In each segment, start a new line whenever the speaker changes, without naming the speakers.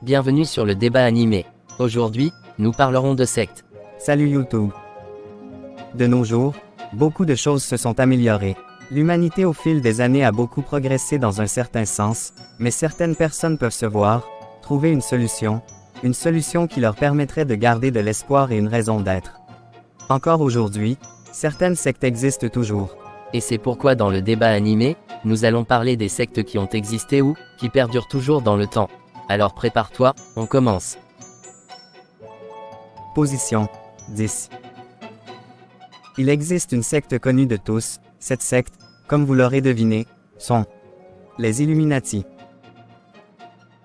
Bienvenue sur le débat animé. Aujourd'hui, nous parlerons de sectes.
Salut YouTube. De nos jours, beaucoup de choses se sont améliorées. L'humanité au fil des années a beaucoup progressé dans un certain sens, mais certaines personnes peuvent se voir, trouver une solution qui leur permettrait de garder de l'espoir et une raison d'être. Encore aujourd'hui, certaines sectes existent toujours.
Et c'est pourquoi dans le débat animé, nous allons parler des sectes qui ont existé ou qui perdurent toujours dans le temps. Alors prépare-toi, on commence.
Position 10. Il existe une secte connue de tous. Cette secte, comme vous l'aurez deviné, sont les Illuminati.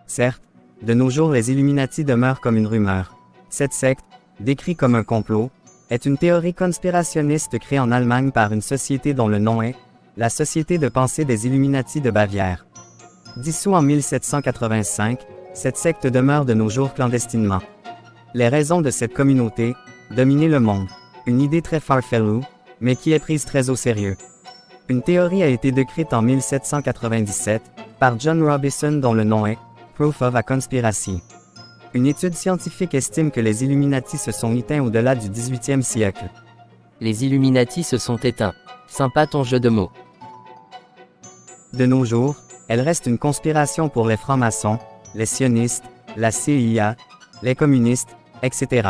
Certes, de nos jours les Illuminati demeurent comme une rumeur. Cette secte, décrite comme un complot, est une théorie conspirationniste créée en Allemagne par une société dont le nom est la Société de pensée des Illuminati de Bavière. Dissous en 1785, cette secte demeure de nos jours clandestinement. Les raisons de cette communauté, dominer le monde. Une idée très farfelue, mais qui est prise très au sérieux. Une théorie a été décrite en 1797 par John Robison dont le nom est Proof of a Conspiracy. Une étude scientifique estime que les Illuminati se sont éteints au-delà du 18e siècle.
Les Illuminati se sont éteints. Sympa ton jeu de mots.
De nos jours, elle reste une conspiration pour les francs-maçons, les sionistes, la CIA, les communistes, etc.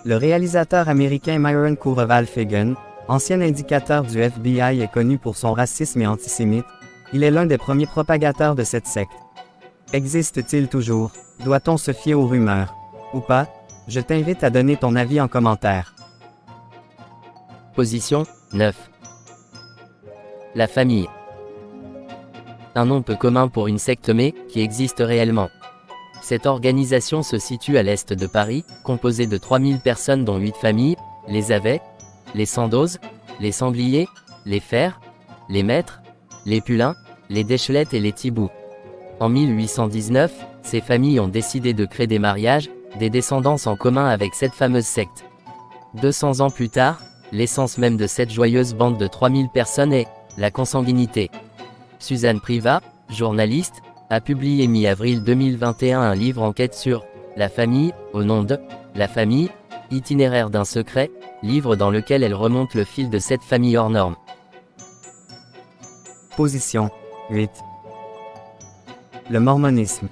Le réalisateur américain Myron Kuroval Fagan, ancien indicateur du FBI, est connu pour son racisme et antisémite. Il est l'un des premiers propagateurs de cette secte. Existe-t-il toujours? Doit-on se fier aux rumeurs? Ou pas? Je t'invite à donner ton avis en commentaire.
Position 9. La famille. Un nom peu commun pour une secte mais qui existe réellement. Cette organisation se situe à l'est de Paris, composée de 3000 personnes dont 8 familles, les Avets, les Sandoz, les Sangliers, les Fers, les Maîtres, les Pulins, les Deschelettes et les Thiboux. En 1819, ces familles ont décidé de créer des mariages, des descendances en commun avec cette fameuse secte. 200 ans plus tard, l'essence même de cette joyeuse bande de 3000 personnes est la consanguinité. Suzanne Privat, journaliste, a publié mi-avril 2021 un livre enquête sur la famille, au nom de la famille, itinéraire d'un secret, livre dans lequel elle remonte le fil de cette famille hors norme.
Position 8. Le mormonisme.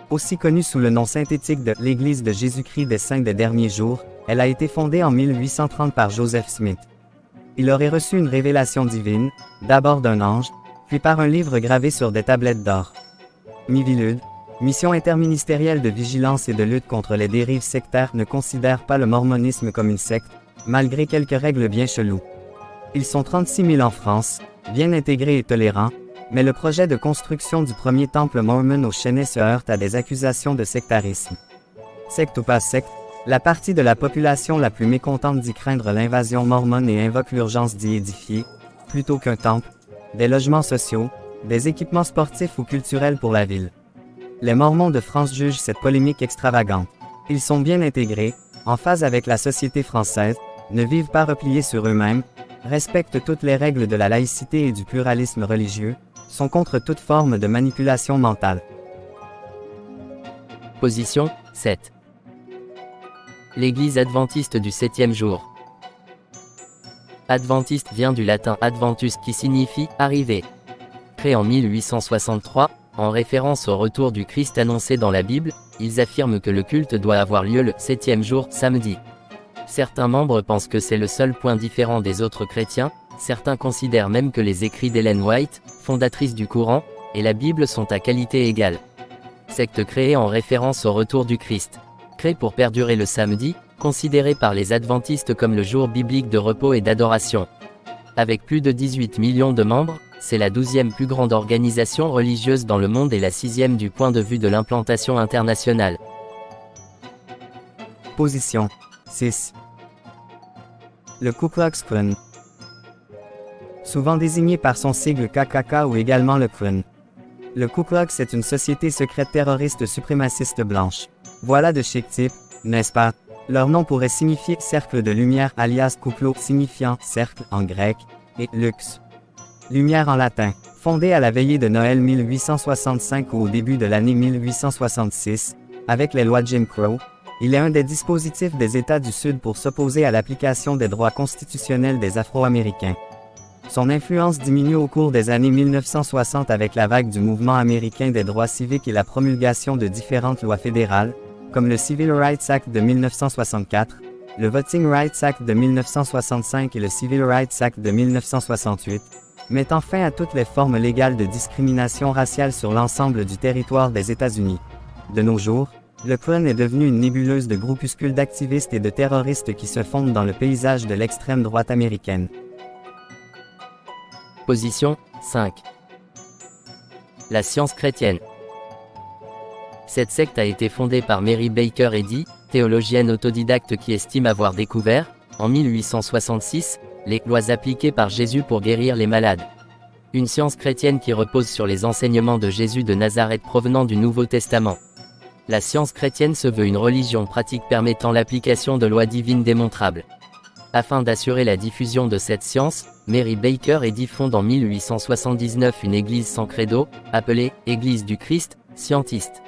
Aussi connue sous le nom synthétique de l'Église de Jésus-Christ des Saints des Derniers Jours, elle a été fondée en 1830 par Joseph Smith. Il aurait reçu une révélation divine, d'abord d'un ange, puis par un livre gravé sur des tablettes d'or. Miviludes, mission interministérielle de vigilance et de lutte contre les dérives sectaires, ne considère pas le mormonisme comme une secte, malgré quelques règles bien cheloues. Ils sont 36 000 en France, bien intégrés et tolérants, mais le projet de construction du premier temple mormon au Chennai se heurte à des accusations de sectarisme. Secte ou pas secte, la partie de la population la plus mécontente dit craindre l'invasion mormone et invoque l'urgence d'y édifier, plutôt qu'un temple, des logements sociaux, des équipements sportifs ou culturels pour la ville. Les Mormons de France jugent cette polémique extravagante. Ils sont bien intégrés, en phase avec la société française, ne vivent pas repliés sur eux-mêmes, respectent toutes les règles de la laïcité et du pluralisme religieux, sont contre toute forme de manipulation mentale.
Position 7. L'Église adventiste du 7e jour. Adventiste vient du latin adventus qui signifie « arriver ». Créé en 1863, en référence au retour du Christ annoncé dans la Bible, ils affirment que le culte doit avoir lieu le 7e jour, samedi. Certains membres pensent que c'est le seul point différent des autres chrétiens, certains considèrent même que les écrits d'Ellen White, fondatrice du courant, et la Bible sont à qualité égale. Secte créée en référence au retour du Christ. Créée pour perdurer le samedi, considéré par les adventistes comme le jour biblique de repos et d'adoration. Avec plus de 18 millions de membres, c'est la 12e plus grande organisation religieuse dans le monde et la 6e du point de vue de l'implantation internationale.
Position 6. Le Ku Klux Klan. Souvent désigné par son sigle KKK ou également le Klan. Le Ku Klux est une société secrète terroriste suprémaciste blanche. Voilà de chic type, n'est-ce pas? Leur nom pourrait signifier cercle de lumière alias kuplo signifiant cercle en grec, et lux, lumière en latin. Fondé à la veillée de Noël 1865 ou au début de l'année 1866, avec les lois Jim Crow, il est un des dispositifs des États du Sud pour s'opposer à l'application des droits constitutionnels des Afro-Américains. Son influence diminue au cours des années 1960 avec la vague du mouvement américain des droits civiques et la promulgation de différentes lois fédérales, comme le Civil Rights Act de 1964, le Voting Rights Act de 1965 et le Civil Rights Act de 1968, mettant fin à toutes les formes légales de discrimination raciale sur l'ensemble du territoire des États-Unis. De nos jours, le Klan est devenu une nébuleuse de groupuscules d'activistes et de terroristes qui se fondent dans le paysage de l'extrême droite américaine.
Position 5. La science chrétienne. Cette secte a été fondée par Mary Baker Eddy, théologienne autodidacte qui estime avoir découvert, en 1866, les lois appliquées par Jésus pour guérir les malades. Une science chrétienne qui repose sur les enseignements de Jésus de Nazareth provenant du Nouveau Testament. La science chrétienne se veut une religion pratique permettant l'application de lois divines démontrables. Afin d'assurer la diffusion de cette science, Mary Baker Eddy fonde en 1879 une église sans credo, appelée « Église du Christ, scientiste ».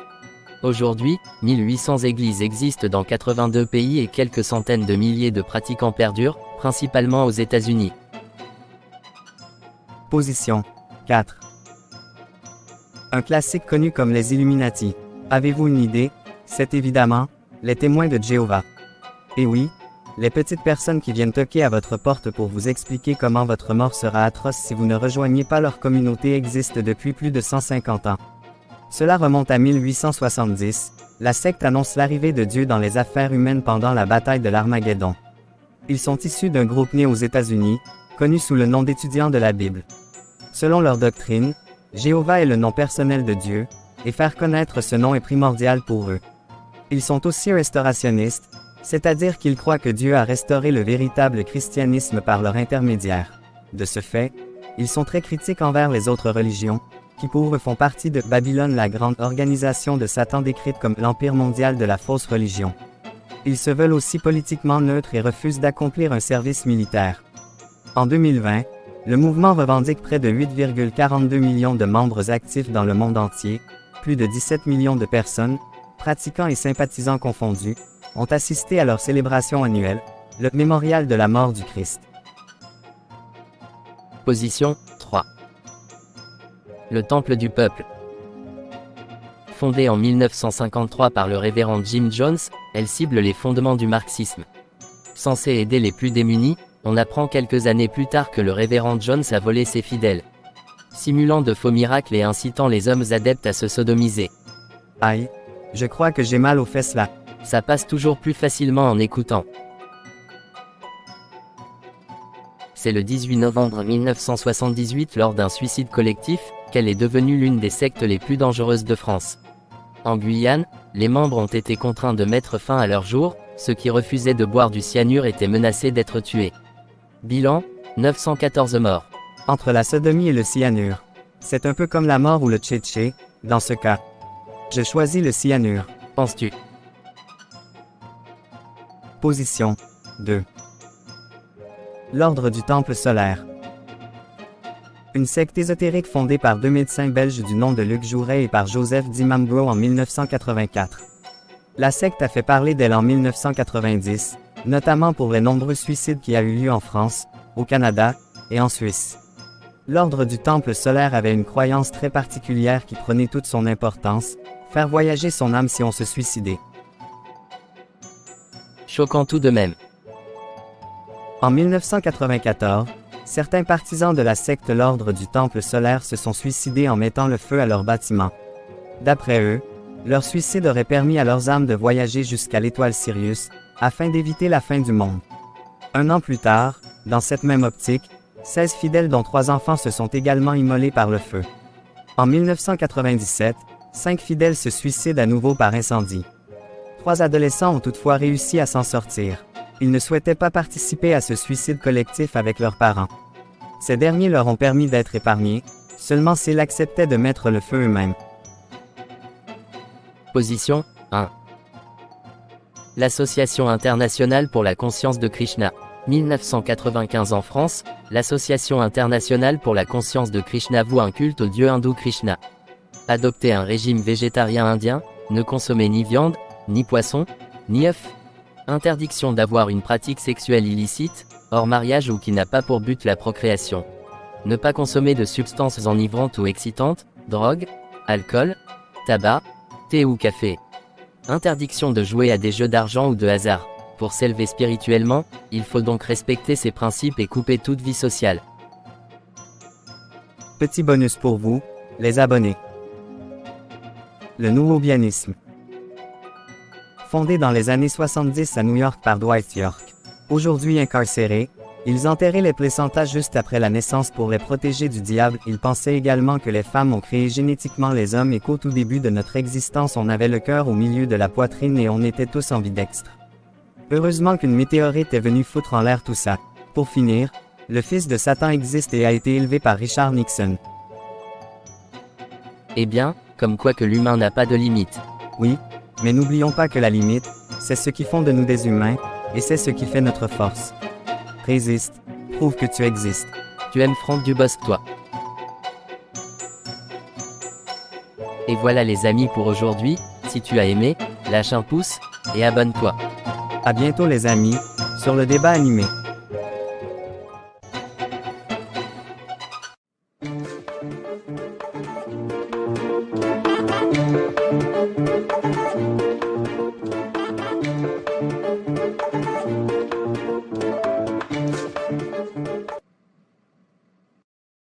Aujourd'hui, 1800 églises existent dans 82 pays et quelques centaines de milliers de pratiquants perdurent, principalement aux États-Unis.
Position 4. Un classique connu comme les Illuminati. Avez-vous une idée? C'est évidemment les témoins de Jéhovah. Et oui, les petites personnes qui viennent toquer à votre porte pour vous expliquer comment votre mort sera atroce si vous ne rejoignez pas leur communauté existent depuis plus de 150 ans. Cela remonte à 1870, la secte annonce l'arrivée de Dieu dans les affaires humaines pendant la bataille de l'Armageddon. Ils sont issus d'un groupe né aux États-Unis, connu sous le nom d'étudiants de la Bible. Selon leur doctrine, Jéhovah est le nom personnel de Dieu, et faire connaître ce nom est primordial pour eux. Ils sont aussi restaurationnistes, c'est-à-dire qu'ils croient que Dieu a restauré le véritable christianisme par leur intermédiaire. De ce fait, ils sont très critiques envers les autres religions, qui pour eux font partie de Babylone, la grande organisation de Satan décrite comme l'empire mondial de la fausse religion. Ils se veulent aussi politiquement neutres et refusent d'accomplir un service militaire. En 2020, le mouvement revendique près de 8,42 millions de membres actifs dans le monde entier, plus de 17 millions de personnes, pratiquants et sympathisants confondus, ont assisté à leur célébration annuelle, le mémorial de la mort du Christ.
Position 3. Le Temple du Peuple. Fondée en 1953 par le révérend Jim Jones, elle cible les fondements du marxisme. Censée aider les plus démunis, on apprend quelques années plus tard que le révérend Jones a volé ses fidèles, simulant de faux miracles et incitant les hommes adeptes à se sodomiser.
Aïe, je crois que j'ai mal aux fesses là.
Ça passe toujours plus facilement en écoutant. C'est le 18 novembre 1978 lors d'un suicide collectif, qu'elle est devenue l'une des sectes les plus dangereuses de France. En Guyane, les membres ont été contraints de mettre fin à leur jour, ceux qui refusaient de boire du cyanure étaient menacés d'être tués. Bilan, 914 morts.
Entre la sodomie et le cyanure. C'est un peu comme la mort ou le tchétché, dans ce cas. Je choisis le cyanure.
Penses-tu?
Position 2. L'Ordre du Temple solaire. Une secte ésotérique fondée par deux médecins belges du nom de Luc Jouret et par Joseph Dimambro en 1984. La secte a fait parler d'elle en 1990, notamment pour les nombreux suicides qui a eu lieu en France, au Canada et en Suisse. L'Ordre du Temple solaire avait une croyance très particulière qui prenait toute son importance, faire voyager son âme si on se suicidait.
Choquant tout de même.
En 1994, certains partisans de la secte l'Ordre du Temple solaire se sont suicidés en mettant le feu à leur bâtiment. D'après eux, leur suicide aurait permis à leurs âmes de voyager jusqu'à l'étoile Sirius, afin d'éviter la fin du monde. Un an plus tard, dans cette même optique, 16 fidèles dont 3 enfants se sont également immolés par le feu. En 1997, 5 fidèles se suicident à nouveau par incendie. 3 adolescents ont toutefois réussi à s'en sortir. Ils ne souhaitaient pas participer à ce suicide collectif avec leurs parents. Ces derniers leur ont permis d'être épargnés, seulement s'ils acceptaient de mettre le feu eux-mêmes.
Position 1. L'Association internationale pour la conscience de Krishna. 1995 en France, l'Association internationale pour la conscience de Krishna voue un culte au dieu hindou Krishna. Adopter un régime végétarien indien, ne consommer ni viande, ni poisson, ni œufs. Interdiction d'avoir une pratique sexuelle illicite, hors mariage ou qui n'a pas pour but la procréation. Ne pas consommer de substances enivrantes ou excitantes, drogue, alcool, tabac, thé ou café. Interdiction de jouer à des jeux d'argent ou de hasard. Pour s'élever spirituellement, il faut donc respecter ces principes et couper toute vie sociale.
Petit bonus pour vous, les abonnés. Le nouveau-bianisme. Fondé dans les années 70 à New York par Dwight York. Aujourd'hui incarcérés, ils enterraient les placentas juste après la naissance pour les protéger du diable. Ils pensaient également que les femmes ont créé génétiquement les hommes et qu'au tout début de notre existence on avait le cœur au milieu de la poitrine et on était tous ambidextres. Heureusement qu'une météorite est venue foutre en l'air tout ça. Pour finir, le fils de Satan existe et a été élevé par Richard Nixon.
Eh bien, comme quoi que l'humain n'a pas de limite.
Oui, mais n'oublions pas que la limite, c'est ce qui font de nous des humains, et c'est ce qui fait notre force. Résiste, prouve que tu existes.
Tu aimes Franck Dubosc toi. Et voilà les amis pour aujourd'hui, si tu as aimé, lâche un pouce, et abonne-toi.
À bientôt les amis, sur le débat animé.